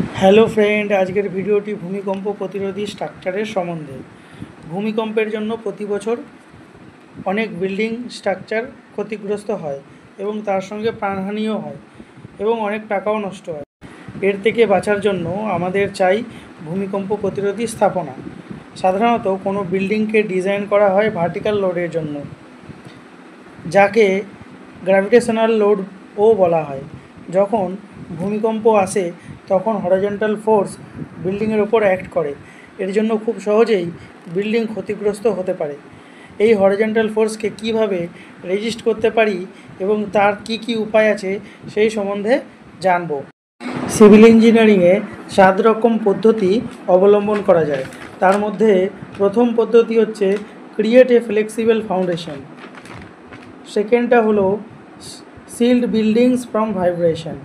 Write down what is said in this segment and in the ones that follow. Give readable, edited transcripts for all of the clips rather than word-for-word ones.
Hello friend, আজকের ভিডিওটি ভূমিকম্প প্রতিরোধী স্ট্রাকচারের সম্বন্ধে। ভূমিকম্পের জন্য প্রতি বছর অনেক বিল্ডিং স্ট্রাকচার ক্ষতিগ্রস্ত হয় এবং তার সঙ্গে প্রাণহানিও হয় এবং অনেক টাকাও নষ্ট হয়। এর থেকে বাঁচার জন্য আমাদের চাই ভূমিকম্প প্রতিরোধী স্থাপনা। সাধারণত কোনো বিল্ডিংকে ডিজাইন করা হয় ভার্টিক্যাল লোডের জন্য, যাকে গ্র্যাভিটেশনাল লোডও বলা হয়। যখন ভূমিকম্প আসে তখন হরিজন্টাল ফোর্স বিল্ডিংয়ের ওপর অ্যাক্ট করে। এর জন্য খুব সহজেই বিল্ডিং ক্ষতিগ্রস্ত হতে পারে। এই হরিজন্টাল ফোর্সকে কীভাবে রেজিস্ট করতে পারি এবং তার কি কি উপায় আছে সেই সম্বন্ধে জানব। সিভিল ইঞ্জিনিয়ারিংয়ে 7 রকম পদ্ধতি অবলম্বন করা যায়। তার মধ্যে প্রথম পদ্ধতি হচ্ছে ক্রিয়েট এ ফ্লেক্সিবল ফাউন্ডেশন। সেকেন্ডটা হলো শিল্ড বিল্ডিংস ফ্রম ভাইব্রেশন।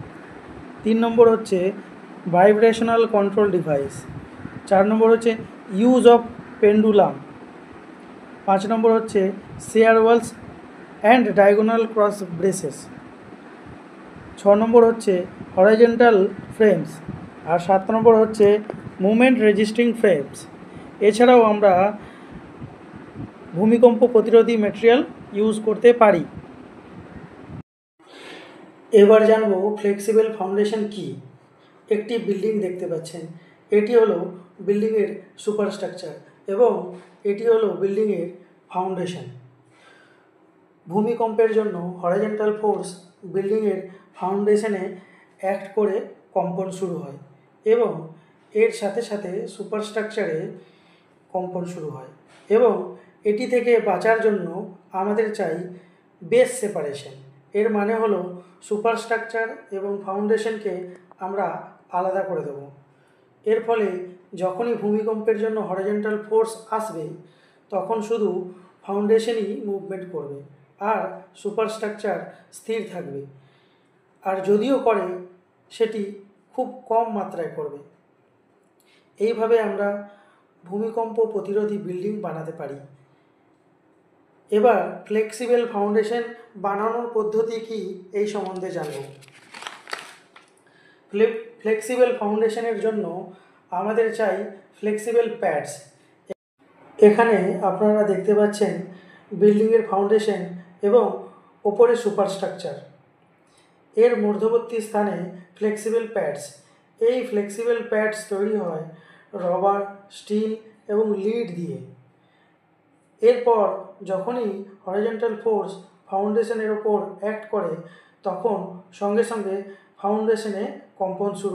3 নম্বর হচ্ছে ভাইব্রেশনাল কন্ট্রোল ডিভাইস। 4 নম্বর হচ্ছে ইউজ অফ পেন্ডুলাম। 5 নম্বর হচ্ছে share Waals and diagonal cross braces. 6 নম্বর হচ্ছে হরাইজন্টাল ফ্রেমস। আর 7 নম্বর হচ্ছে মুভমেন্ট রেজিস্টিং ফ্রেমস। এছাড়াও আমরা ভূমিকম্প প্রতিরোধী ম্যাটেরিয়াল ইউজ করতে পারি। এবার জানবো ফ্লেক্সিবল ফাউন্ডেশন কি। একটি বিল্ডিং দেখতে পাচ্ছেন, এটি হলো বিল্ডিংয়ের সুপারস্ট্রাকচার এবং এটি হলো বিল্ডিংয়ের ফাউন্ডেশন। ভূমিকম্পের জন্য হরিজন্টাল ফোর্স বিল্ডিংয়ের ফাউন্ডেশনে অ্যাক্ট করে কম্পন শুরু হয় এবং এর সাথে সাথে সুপারস্ট্রাকচারে কম্পন শুরু হয় এবং এটি থেকে বাঁচার জন্য আমাদের চাই বেস সেপারেশন। এর মানে হলো সুপারস্ট্রাকচার এবং ফাউন্ডেশনকে আমরা আলাদা করে দেব। এর ফলে যখনই ভূমিকম্পের জন্য হরিজন্টাল ফোর্স আসবে তখন শুধু ফাউন্ডেশনই মুভমেন্ট করবে আর সুপারস্ট্রাকচার স্থির থাকবে, আর যদিও করে সেটি খুব কম মাত্রায় করবে। এইভাবে আমরা ভূমিকম্প প্রতিরোধী বিল্ডিং বানাতে পারি। এবার ফ্লেক্সিবল ফাউন্ডেশন বানানোর পদ্ধতি কি এই সম্বন্ধে জানব। ফ্লেক্সিবল ফাউন্ডেশনের জন্য আমাদের চাই ফ্লেক্সিবল প্যাডস। এখানে আপনারা দেখতে পাচ্ছেন বিল্ডিংয়ের ফাউন্ডেশন এবং ওপরে সুপারস্ট্রাকচার, এর মধ্যবর্তী স্থানে ফ্লেক্সিবল প্যাডস। এই ফ্লেক্সিবল প্যাডস তৈরি হয় রবার, স্টিল এবং লিড দিয়ে। এরপর যখনই হরিজন্টাল ফোর্স ফাউন্ডেশনের ওপর অ্যাক্ট করে তখন সঙ্গে সঙ্গে ফাউন্ডেশনে কম্পন শুরু